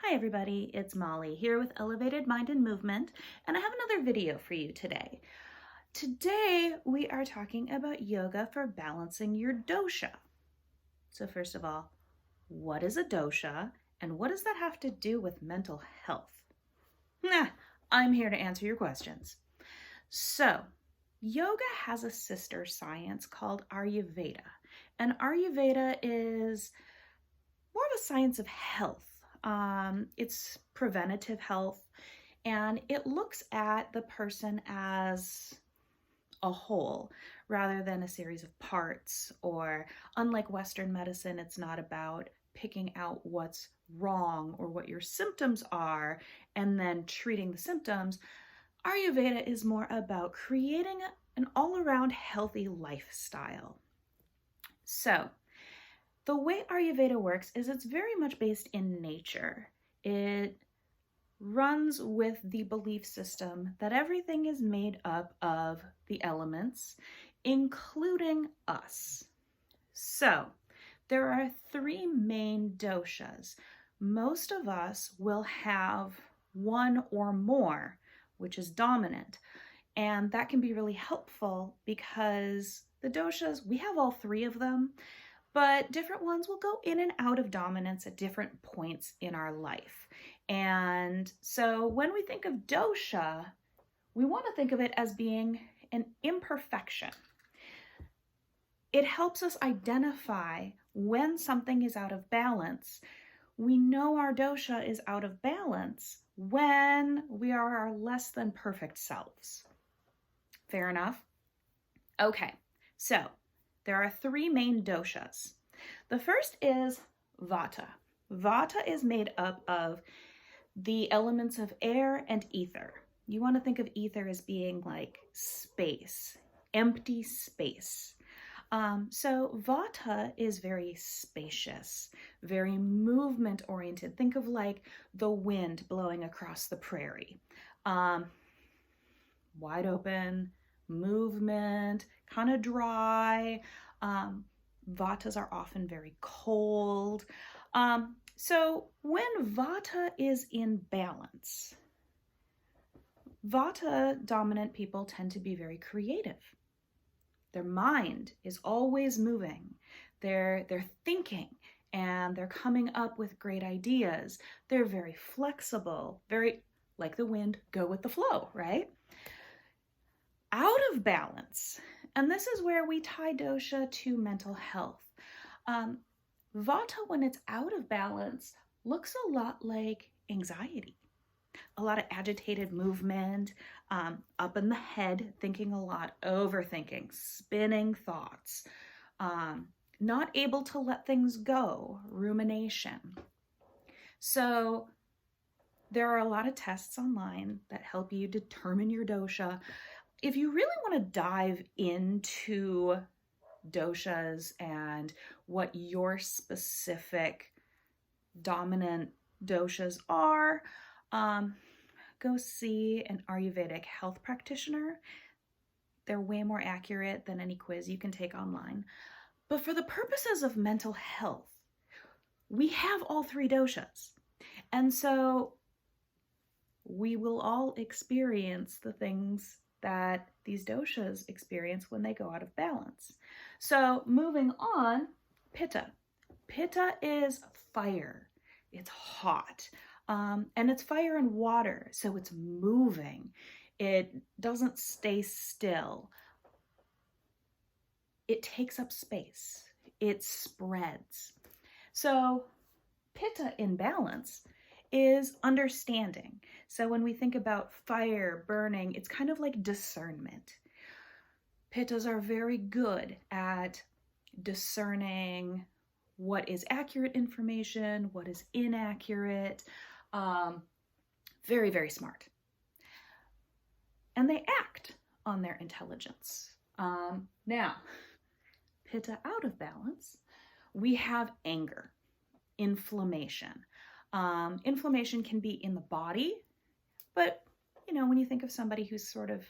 Hi everybody, it's Molly here with Elevated Mind and Movement, and I have another video for you today. Today we are talking about yoga for balancing your dosha. So first of all, what is a dosha and what does that have to do with mental health? I'm here to answer your questions. So, yoga has a sister science called Ayurveda, and Ayurveda is more of a science of health. It's preventative health, and it looks at the person as a whole rather than a series of parts. Or unlike Western medicine, it's not about picking out what's wrong or what your symptoms are and then treating the symptoms. Ayurveda is more about creating an all-around healthy lifestyle. So the way Ayurveda works is it's very much based in nature. It runs with the belief system that everything is made up of the elements, including us. So there are three main doshas. Most of us will have one or more, which is dominant. And that can be really helpful because the doshas, we have all three of them, but different ones will go in and out of dominance at different points in our life. And so when we think of dosha, we want to think of it as being an imperfection. It helps us identify when something is out of balance. We know our dosha is out of balance when we are our less than perfect selves. Fair enough? Okay, so there are three main doshas. The first is vata. Vata is made up of the elements of air and ether. You want to think of ether as being like space, empty space. So vata is very spacious, very movement oriented. Think of like the wind blowing across the prairie. Wide open, movement, kind of dry. Vatas are often very cold. So when vata is in balance, vata dominant people tend to be very creative. Their mind is always moving. They're thinking and they're coming up with great ideas. They're very flexible, very like the wind, go with the flow, right? Out of balance, and this is where we tie dosha to mental health. Vata, when it's out of balance, looks a lot like anxiety. A lot of agitated movement, up in the head, thinking a lot, overthinking, spinning thoughts, not able to let things go, rumination. So there are a lot of tests online that help you determine your dosha. If you really want to dive into doshas and what your specific dominant doshas are, go see an Ayurvedic health practitioner. They're way more accurate than any quiz you can take online. But for the purposes of mental health, we have all three doshas. And so we will all experience the things that these doshas experience when they go out of balance. So moving on, pitta. Pitta is fire. It's hot. And it's fire and water, so it's moving. It doesn't stay still. It takes up space. It spreads. So pitta in balance is understanding. So when we think about fire burning, it's kind of like discernment. Pittas are very good at discerning what is accurate information, what is inaccurate. Very, very smart. And they act on their intelligence. Now, pitta out of balance, we have anger, inflammation. Inflammation can be in the body, but when you think of somebody who's sort of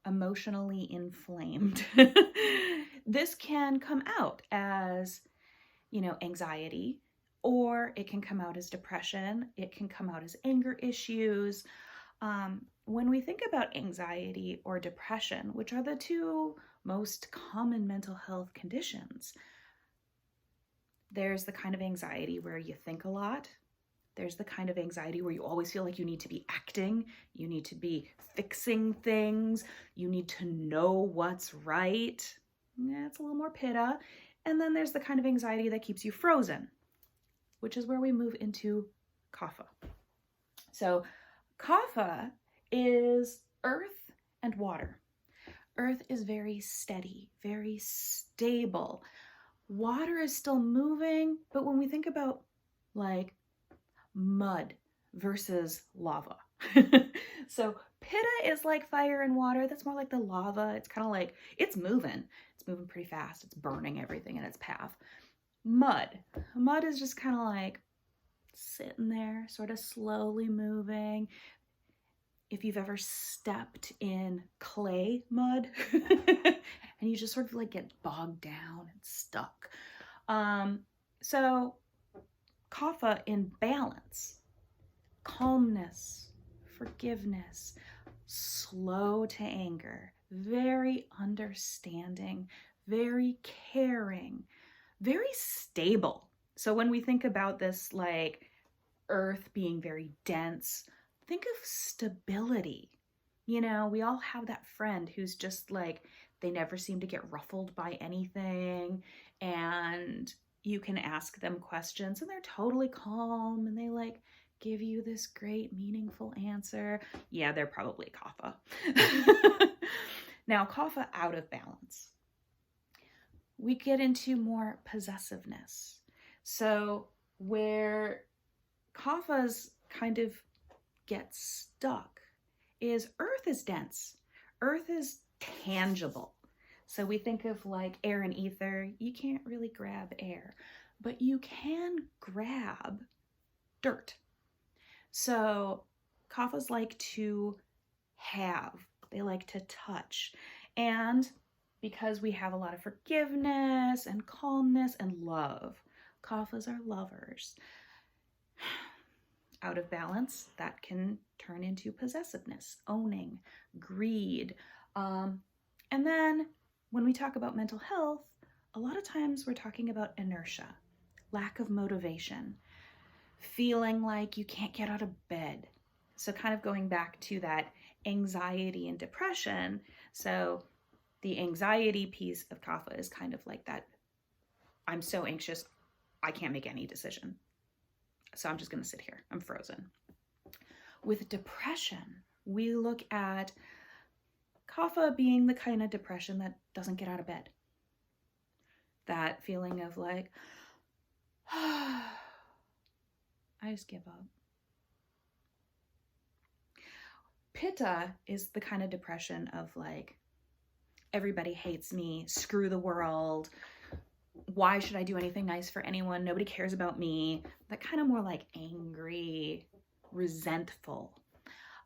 emotionally inflamed, this can come out as, anxiety, or it can come out as depression. It can come out as anger issues. When we think about anxiety or depression, which are the two most common mental health conditions, there's the kind of anxiety where you think a lot. There's the kind of anxiety where you always feel like you need to be acting, you need to be fixing things, you need to know what's right. Yeah, it's a little more pitta. And then there's the kind of anxiety that keeps you frozen, which is where we move into kapha. So kapha is earth and water. Earth is very steady, very stable. Water is still moving, but when we think about like mud versus lava. So pitta is like fire and water. That's more like the lava. It's kind of like, it's moving. It's moving pretty fast. It's burning everything in its path. Mud is just kind of like sitting there, sort of slowly moving. If you've ever stepped in clay mud and you just sort of like get bogged down and stuck. So kapha in balance, calmness, forgiveness, slow to anger, very understanding, very caring, very stable. So when we think about this, like earth being very dense, think of stability. You know, we all have that friend who's just like, they never seem to get ruffled by anything, and you can ask them questions and they're totally calm and they like give you this great meaningful answer. Yeah, they're probably kapha. Now, kapha out of balance, we get into more possessiveness. So where kaphas kind of get stuck is earth is dense. Earth is tangible. So we think of like air and ether. You can't really grab air, but you can grab dirt. So kaphas like to have, they like to touch. And because we have a lot of forgiveness and calmness and love, kaphas are lovers. Out of balance, that can turn into possessiveness, owning, greed. And then when we talk about mental health, a lot of times we're talking about inertia, lack of motivation, feeling like you can't get out of bed. So kind of going back to that anxiety and depression. So the anxiety piece of kapha is kind of like that, I'm so anxious, I can't make any decision. So I'm just going to sit here. I'm frozen. With depression, we look at kapha being the kind of depression that doesn't get out of bed. That feeling of like, I just give up. Pitta is the kind of depression of like, everybody hates me, screw the world. Why should I do anything nice for anyone? Nobody cares about me. That kind of more like angry, resentful.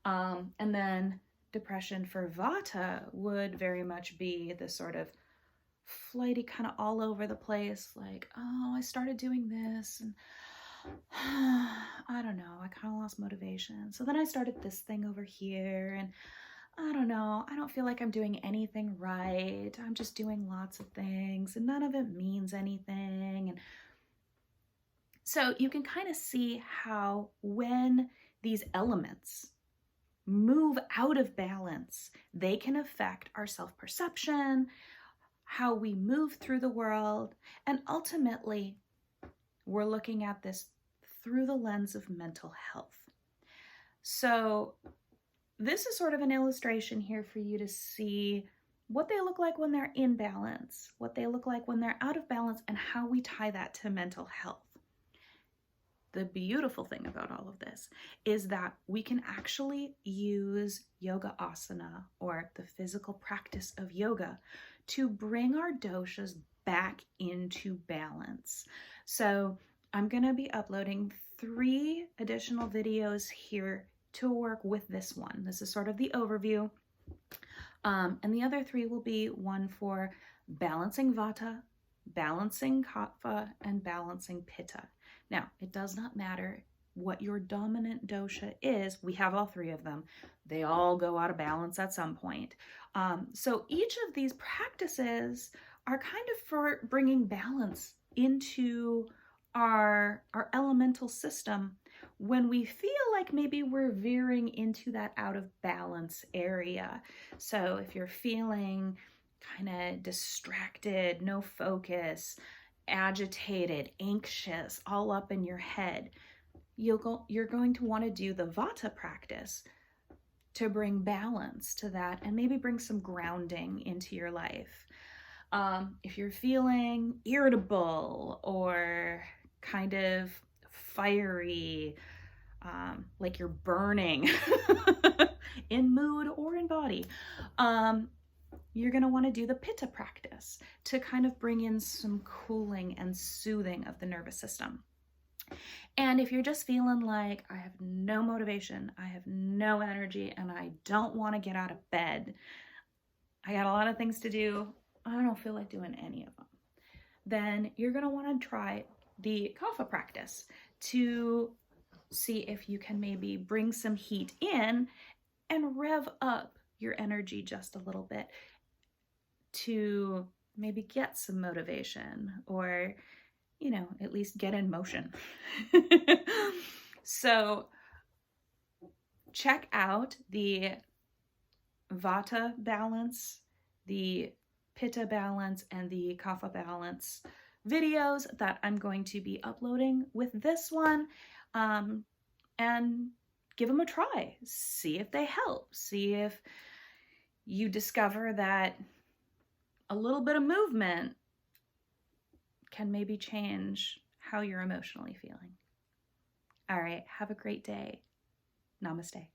And then depression for vata would very much be the sort of flighty, kind of all over the place, like, oh, I started doing this and I don't know, I kind of lost motivation. So then I started this thing over here and I don't know, I don't feel like I'm doing anything right. I'm just doing lots of things and none of it means anything. And so you can kind of see how when these elements move out of balance, they can affect our self-perception, how we move through the world, and ultimately we're looking at this through the lens of mental health. So this is sort of an illustration here for you to see what they look like when they're in balance, what they look like when they're out of balance, and how we tie that to mental health. The beautiful thing about all of this is that we can actually use yoga asana, or the physical practice of yoga, to bring our doshas back into balance. So I'm going to be uploading 3 additional videos here to work with this one. This is sort of the overview. And the other 3 will be one for balancing vata, balancing kapha, and balancing pitta. Now, it does not matter what your dominant dosha is. We have all three of them. They all go out of balance at some point. So each of these practices are kind of for bringing balance into our elemental system when we feel like maybe we're veering into that out of balance area. So if you're feeling kind of distracted, no focus, agitated, anxious, all up in your head, you're going to want to do the Vata practice to bring balance to that and maybe bring some grounding into your life. If you're feeling irritable or kind of fiery, like you're burning in mood or in body, you're going to want to do the Pitta practice to kind of bring in some cooling and soothing of the nervous system. And if you're just feeling like, I have no motivation, I have no energy, and I don't want to get out of bed, I got a lot of things to do, I don't feel like doing any of them, then you're going to want to try the Kapha practice to see if you can maybe bring some heat in and rev up your energy just a little bit to maybe get some motivation or, you know, at least get in motion. So check out the Vata balance, the Pitta balance, and the Kapha balance videos that I'm going to be uploading with this one, and give them a try. See if they help. See if you discover that a little bit of movement can maybe change how you're emotionally feeling. All right, have a great day. Namaste.